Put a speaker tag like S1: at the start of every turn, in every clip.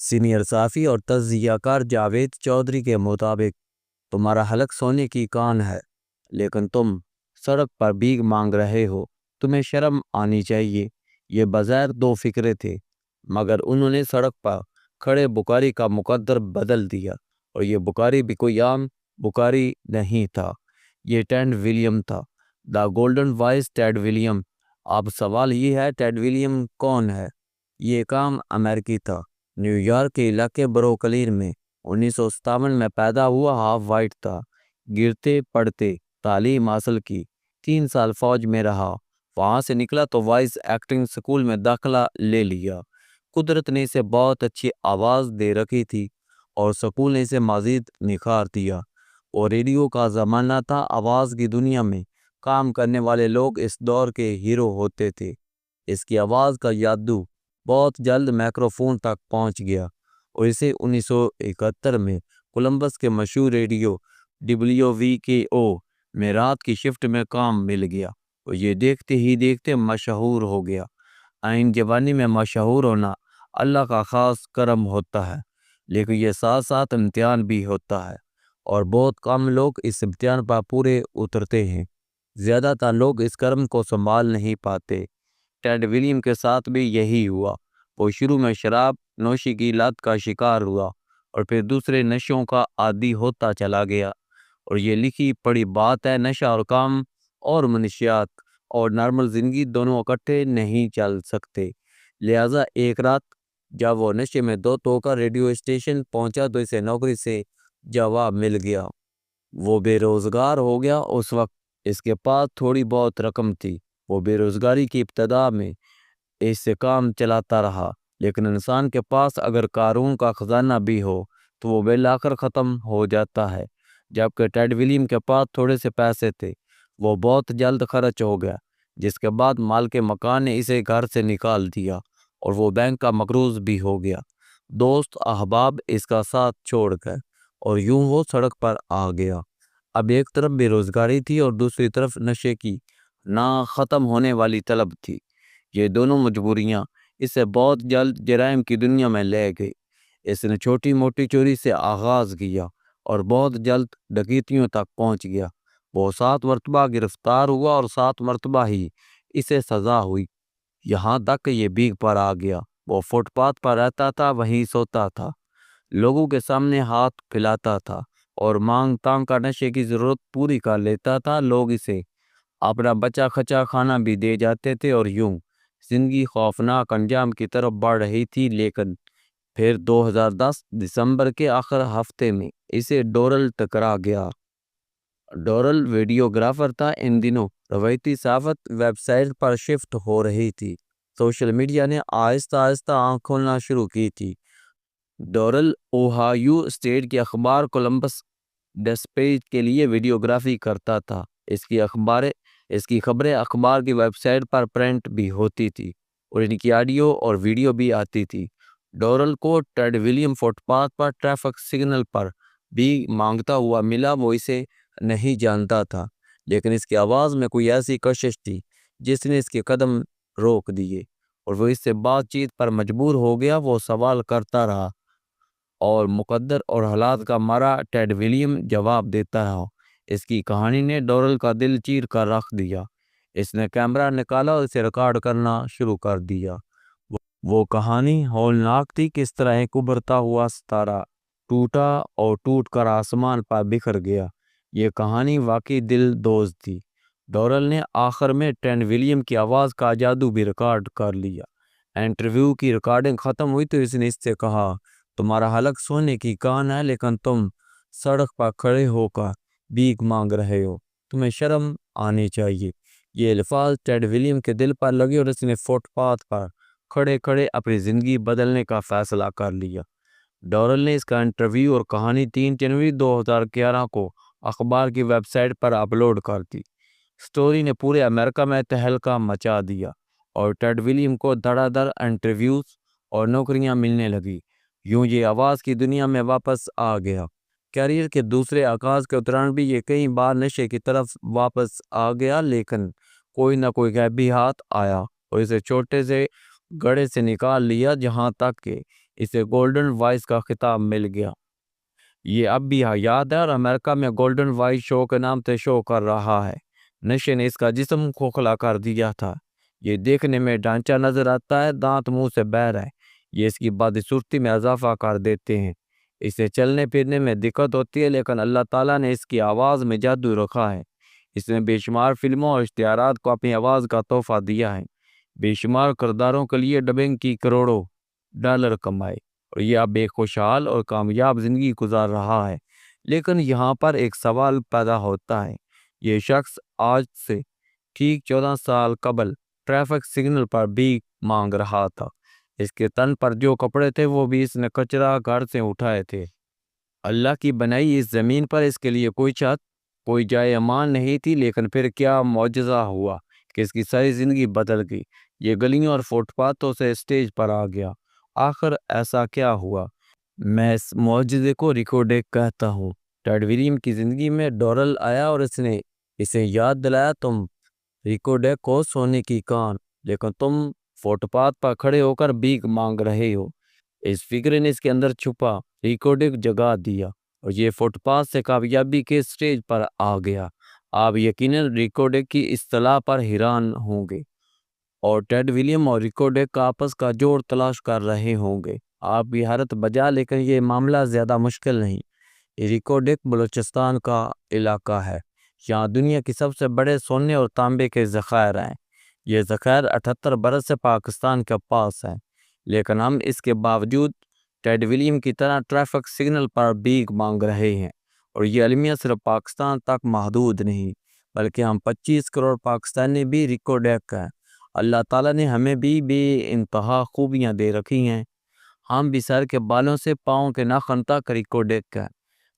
S1: Senior صحافی اور تجزیہ کار جاوید چودھری کے مطابق تمہارا حلق سونے کی کان ہے، لیکن تم سڑک پر بھیک مانگ رہے ہو، تمہیں شرم آنی چاہیے۔ یہ بظاہر دو فکرے تھے، مگر انہوں نے سڑک پر کھڑے بکاری کا مقدر بدل دیا، اور یہ بکاری بھی کوئی عام بکاری نہیں تھا، یہ ٹیڈ ولیم تھا، دا گولڈن وائس ٹیڈ ولیم۔ اب سوال یہ ہے، ٹیڈ ولیم کون ہے؟ یہ ایک عام امریکی تھا، نیو یارک کے علاقے بروکلین میں 1957 میں پیدا ہوا، ہاف وائٹ تھا، گرتے پڑھتے تعلیم حاصل کی، 3 سال فوج میں رہا، وہاں سے نکلا تو وائس ایکٹنگ سکول میں داخلہ لے لیا۔ قدرت نے اسے بہت اچھی آواز دے رکھی تھی اور سکول نے اسے مزید نکھار دیا، اور ریڈیو کا زمانہ تھا، آواز کی دنیا میں کام کرنے والے لوگ اس دور کے ہیرو ہوتے تھے۔ اس کی آواز کا جادو بہت جلد مائکروفون تک پہنچ گیا، اور اسے 1971 میں کولمبس کے مشہور ریڈیو WVKO میں رات کی شفٹ میں کام مل گیا، اور یہ دیکھتے ہی دیکھتے مشہور ہو گیا۔ آئین جوانی میں مشہور ہونا اللہ کا خاص کرم ہوتا ہے، لیکن یہ ساتھ ساتھ امتحان بھی ہوتا ہے، اور بہت کم لوگ اس امتحان پر پورے اترتے ہیں۔ زیادہ تر لوگ اس کرم کو سنبھال نہیں پاتے۔ ٹیڈ ولیم کے ساتھ بھی یہی ہوا۔ وہ شروع میں شراب نوشی کی لت کا شکار ہوا، اور پھر دوسرے نشوں کا عادی ہوتا چلا گیا، اور یہ لکھی پڑھی بات ہے، نشہ اور کام اور منشیات اور نارمل زندگی دونوں اکٹھے نہیں چل سکتے۔ لہٰذا ایک رات جب وہ نشے میں دھت ہو کر ریڈیو اسٹیشن پہنچا تو اسے نوکری سے جواب مل گیا۔ وہ بے روزگار ہو گیا۔ اس وقت اس کے پاس تھوڑی بہت رقم تھی۔ وہ بے روزگاری کی ابتدا میں اس سے کام چلاتا رہا، لیکن انسان کے پاس اگر قارون کا خزانہ بھی ہو تو وہ بالآخر ختم ہو جاتا ہے۔ جبکہ ٹیڈ ولیم کے پاس تھوڑے سے پیسے تھے، وہ بہت جلد خرچ ہو گیا، جس کے بعد مالک مکان نے اسے گھر سے نکال دیا، اور وہ بینک کا مقروض بھی ہو گیا۔ دوست احباب اس کا ساتھ چھوڑ گئے، اور یوں وہ سڑک پر آ گیا۔ اب ایک طرف بے روزگاری تھی اور دوسری طرف نشے کی نہ ختم ہونے والی طلب تھی۔ یہ دونوں مجبوریاں اسے بہت جلد جرائم کی دنیا میں لے گئی۔ اس نے چھوٹی موٹی چوری سے آغاز کیا اور بہت جلد ڈکیتیوں تک پہنچ گیا۔ وہ 7 مرتبہ گرفتار ہوا، اور 7 مرتبہ ہی اسے سزا ہوئی، یہاں تک کہ یہ بھیک پر آ گیا۔ وہ فٹ پاتھ پر رہتا تھا، وہیں سوتا تھا، لوگوں کے سامنے ہاتھ پھیلاتا تھا، اور مانگ تانگ کا نشے کی ضرورت پوری کر لیتا تھا۔ لوگ اسے اپنا بچا کھچا کھانا بھی دے جاتے تھے، اور یوں زندگی خوفناک انجام کی طرف بڑھ رہی تھی۔ لیکن پھر 2010 دسمبر کے آخر ہفتے میں اسے ڈورل ٹکرا گیا۔ ڈورل ویڈیوگرافر تھا۔ ان دنوں روایتی صحافت ویب سائٹ پر شفٹ ہو رہی تھی، سوشل میڈیا نے آہستہ آہستہ آنکھ کھولنا شروع کی تھی۔ ڈورل اوہایو اسٹیٹ کے اخبار کولمبس ڈسپیچ کے لیے ویڈیوگرافی کرتا تھا۔ اس کی خبریں اخبار کی ویب سائٹ پر پرنٹ بھی ہوتی تھی، اور ان کی آڈیو اور ویڈیو بھی آتی تھی۔ ڈورل کو ٹیڈ ولیم فٹ پاتھ پر ٹریفک سگنل پر بھی مانگتا ہوا ملا۔ وہ اسے نہیں جانتا تھا، لیکن اس کی آواز میں کوئی ایسی کشش تھی جس نے اس کے قدم روک دیے، اور وہ اس سے بات چیت پر مجبور ہو گیا۔ وہ سوال کرتا رہا، اور مقدر اور حالات کا مارا ٹیڈ ولیم جواب دیتا رہا۔ اس کی کہانی نے ڈورل کا دل چیر کر رکھ دیا۔ اس نے کیمرہ نکالا اور اسے ریکارڈ کرنا شروع کر دیا۔ وہ کہانی ہولناک تھی، کس طرح ایک ابھرتا ہوا ستارہ ٹوٹا اور ٹوٹ کر آسمان پر بکھر گیا۔ یہ کہانی واقعی دل دوز تھی۔ ڈورل نے آخر میں ٹیڈ ولیم کی آواز کا جادو بھی ریکارڈ کر لیا۔ انٹرویو کی ریکارڈنگ ختم ہوئی تو اس نے اس سے کہا، تمہارا حلق سونے کی کان ہے، لیکن تم سڑک پر کھڑے ہو کر بھیک مانگ رہے ہو، تمہیں شرم آنی چاہیے۔ یہ الفاظ ٹیڈ ولیم کے دل پر لگے، اور اس نے فٹ پاتھ پر کھڑے کھڑے اپنی زندگی بدلنے کا فیصلہ کر لیا۔ ڈورل نے اس کا انٹرویو اور کہانی 3 جنوری 2011 کو اخبار کی ویب سائٹ پر اپلوڈ کر دی۔ سٹوری نے پورے امریکہ میں تہلکہ مچا دیا، اور ٹیڈ ولیم کو دھڑا دھڑ انٹرویوز اور نوکریاں ملنے لگی۔ یوں یہ آواز کی دنیا میں واپس آ گیا۔ کیریئر کے دوسرے آغاز کے دوران بھی یہ کئی بار نشے کی طرف واپس آ گیا، لیکن کوئی نہ کوئی غیبی ہاتھ آیا اور اسے چھوٹے سے گڑھے سے نکال لیا، جہاں تک کہ اسے گولڈن وائس کا خطاب مل گیا۔ یہ اب بھی حیات ہے اور امریکہ میں گولڈن وائس شو کے نام سے شو کر رہا ہے۔ نشے نے اس کا جسم کھوکھلا کر دیا تھا۔ یہ دیکھنے میں ڈھانچہ نظر آتا ہے، دانت منہ سے بہر ہے۔ یہ اس کی بدصورتی میں اضافہ کر دیتے ہیں۔ اسے چلنے پھرنے میں دقت ہوتی ہے، لیکن اللہ تعالیٰ نے اس کی آواز میں جادو رکھا ہے۔ اس نے بے شمار فلموں اور اشتہارات کو اپنی آواز کا تحفہ دیا ہے۔ بے شمار کرداروں کے لیے ڈبنگ کی کروڑوں ڈالر کمائے، اور یہ اب ایک خوشحال اور کامیاب زندگی گزار رہا ہے۔ لیکن یہاں پر ایک سوال پیدا ہوتا ہے۔ یہ شخص آج سے ٹھیک 14 سال قبل ٹریفک سگنل پر بھیک مانگ رہا تھا۔ اس کے تن پر جو کپڑے تھے وہ بھی اس نے کچرا گھر سے اٹھائے تھے۔ اللہ کی بنائی اس زمین پر اس کے لیے کوئی چھت، کوئی جائے امان نہیں تھی، لیکن پھر کیا معجزہ ہوا کہ اس کی ساری زندگی بدل گئی۔ یہ گلیوں اور فٹ پاتھوں سے اسٹیج پر آ گیا۔ آخر ایسا کیا ہوا؟ میں اس معجزے کو ریکو ڈیک کہتا ہوں۔ ٹیڈ ولیم کی زندگی میں ڈورل آیا اور اس نے اسے یاد دلایا، تم ریکو ڈیک کو سونے کی کان، لیکن تم فٹ پاتھ پر کھڑے ہو کر بھیک مانگ رہے ہو۔ اس فکر نے اس کے اندر چھپا ریکو ڈیک جگا دیا، اور یہ فٹ پاتھ سے کامیابی کے اسٹیج پر آ گیا۔ آپ یقیناً ریکو ڈیک کی اصطلاح پر حیران ہوں گے، اور ٹیڈ ولیم اور ریکو ڈیک کا آپس کا جوڑ تلاش کر رہے ہوں گے۔ آپ بھی حیرت بجا، لیکن یہ معاملہ زیادہ مشکل نہیں۔ ریکو ڈیک بلوچستان کا علاقہ ہے۔ یہاں دنیا کی سب سے بڑے سونے اور تانبے کے ذخائر ہیں۔ یہ ذخائر 78 برس سے پاکستان کے پاس ہیں، لیکن ہم اس کے باوجود ٹیڈ ولیم کی طرح ٹریفک سگنل پر بھیک مانگ رہے ہیں۔ اور یہ المیہ صرف پاکستان تک محدود نہیں، بلکہ ہم 25 کروڑ پاکستانی بھی ریکو ڈیک ہیں۔ اللہ تعالیٰ نے ہمیں بھی بے انتہا خوبیاں دے رکھی ہیں۔ ہم بھی سر کے بالوں سے پاؤں کے ناخن تک ریکو ڈیک ہیں،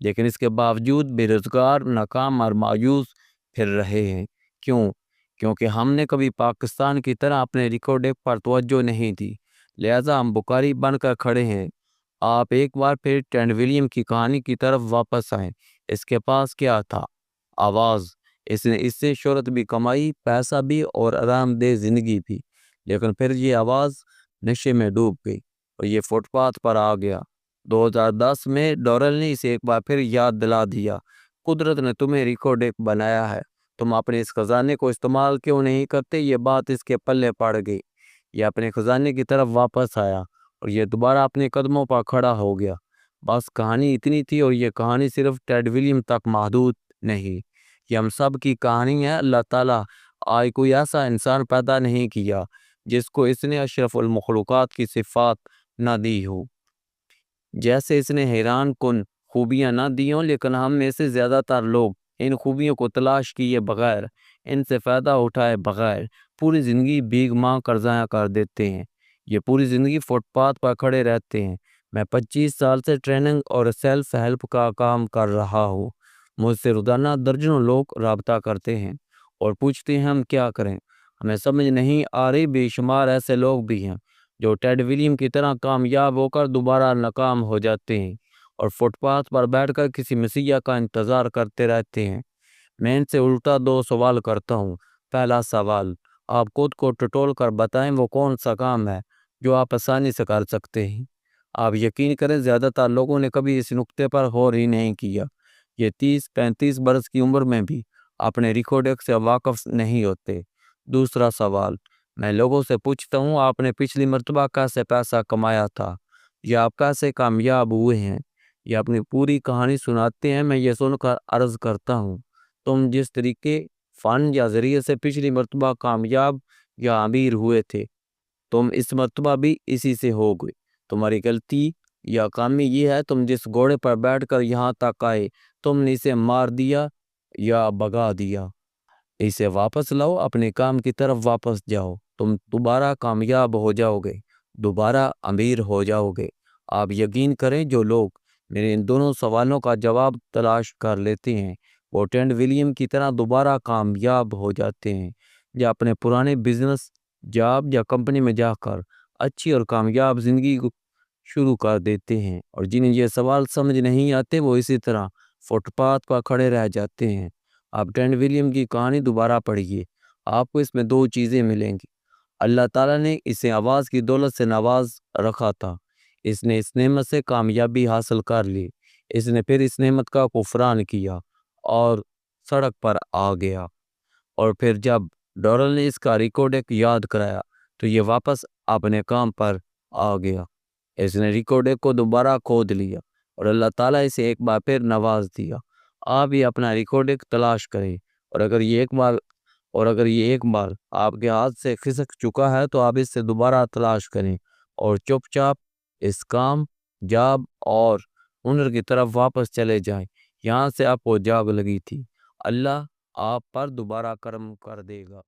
S1: لیکن اس کے باوجود بے روزگار، ناکام اور مایوس پھر رہے ہیں۔ کیوں؟ کیونکہ ہم نے کبھی پاکستان کی طرح اپنے ریکو ڈیک پر توجہ نہیں دی، لہٰذا ہم بکاری بن کر کھڑے ہیں۔ آپ ایک بار پھر ٹیڈ ولیم کی کہانی کی طرف واپس آئیں۔ اس کے پاس کیا تھا؟ آواز۔ اس نے اس سے شہرت بھی کمائی، پیسہ بھی، اور آرام دہ زندگی بھی، لیکن پھر یہ آواز نشے میں ڈوب گئی اور یہ فٹ پاتھ پر آ گیا۔ 2010 میں ڈورل نے اسے ایک بار پھر یاد دلا دیا، قدرت نے تمہیں ریکو ڈیک بنایا ہے، تم اپنے اس خزانے کو استعمال کیوں نہیں کرتے؟ یہ بات اس کے پلے پڑ گئی۔ یہ اپنے خزانے کی طرف واپس آیا اور یہ دوبارہ اپنے قدموں پر کھڑا ہو گیا۔ بس کہانی اتنی تھی، اور یہ کہانی صرف ٹیڈ ولیم تک محدود نہیں، یہ ہم سب کی کہانی ہے۔ اللہ تعالیٰ آج کوئی ایسا انسان پیدا نہیں کیا جس کو اس نے اشرف المخلوقات کی صفات نہ دی ہو، جیسے اس نے حیران کن خوبیاں نہ دی ہوں، لیکن ہم میں سے زیادہ تر لوگ ان خوبیوں کو تلاش کیے بغیر، ان سے فائدہ اٹھائے بغیر پوری زندگی بھیک مانگ کر ضائع کر دیتے ہیں۔ یہ پوری زندگی فٹ پاتھ پر کھڑے رہتے ہیں۔ میں 25 سال سے ٹریننگ اور سیلف ہیلپ کا کام کر رہا ہوں۔ مجھ سے روزانہ درجنوں لوگ رابطہ کرتے ہیں اور پوچھتے ہیں ہم کیا کریں۔ ہمیں سمجھ نہیں آ رہی، بے شمار ایسے لوگ بھی ہیں جو ٹیڈ ولیم کی طرح کامیاب ہو کر دوبارہ ناکام ہو جاتے ہیں اور فٹ پاتھ پر بیٹھ کر کسی مسیح کا انتظار کرتے رہتے ہیں۔ میں ان سے الٹا 2 سوال کرتا ہوں۔ پہلا سوال، آپ خود کو ٹٹول کر بتائیں وہ کون سا کام ہے جو آپ آسانی سے کر سکتے ہیں۔ آپ یقین کریں زیادہ تر لوگوں نے کبھی اس نقطے پر غور ہی نہیں کیا۔ یہ 30-35 برس کی عمر میں بھی اپنے ریکو ڈیک سے واقف نہیں ہوتے۔ دوسرا سوال، میں لوگوں سے پوچھتا ہوں آپ نے پچھلی مرتبہ کیسے پیسہ کمایا تھا، یا آپ کیسے کامیاب ہوئے ہیں؟ یہ اپنی پوری کہانی سناتے ہیں۔ میں یہ سن کر عرض کرتا ہوں، تم جس طریقے، فن یا ذریعے سے پچھلی مرتبہ کامیاب یا امیر ہوئے تھے، تم اس مرتبہ بھی اسی سے ہو گئے۔ تمہاری غلطی یا کامی یہ ہے، تم جس گھوڑے پر بیٹھ کر یہاں تک آئے، تم نے اسے مار دیا یا بھگا دیا۔ اسے واپس لاؤ، اپنے کام کی طرف واپس جاؤ، تم دوبارہ کامیاب ہو جاؤ گے، دوبارہ امیر ہو جاؤ گے۔ آپ یقین کریں جو لوگ میرے ان دونوں سوالوں کا جواب تلاش کر لیتے ہیں وہ ٹیڈ ولیم کی طرح دوبارہ کامیاب ہو جاتے ہیں، یا اپنے پرانے بزنس، جاب یا کمپنی میں جا کر اچھی اور کامیاب زندگی شروع کر دیتے ہیں۔ اور جنہیں یہ سوال سمجھ نہیں آتے وہ اسی طرح فٹ پاتھ پر کھڑے رہ جاتے ہیں۔ آپ ٹیڈ ولیم کی کہانی دوبارہ پڑھیے، آپ کو اس میں 2 چیزیں ملیں گی۔ اللہ تعالیٰ نے اسے آواز کی دولت سے نواز رکھا تھا، اس نے اس نعمت سے کامیابی حاصل کر لی، اس نے پھر اس نعمت کا کفران کیا اور سڑک پر آ گیا، اور پھر جب ڈورل نے اس کا ریکارڈ یاد کرایا تو یہ واپس اپنے کام پر آ گیا۔ اس نے ریکارڈ کو دوبارہ کھود لیا اور اللہ تعالیٰ اسے ایک بار پھر نواز دیا۔ آپ بھی اپنا ریکارڈ تلاش کریں، اور اگر یہ ایک بار آپ کے ہاتھ سے کھسک چکا ہے تو آپ اس سے دوبارہ تلاش کریں اور چپ چاپ اس کام جاب اور ہنر کی طرف واپس چلے جائیں یہاں سے آپ کو جاگ لگی تھی۔ اللہ آپ پر دوبارہ کرم کر دے گا۔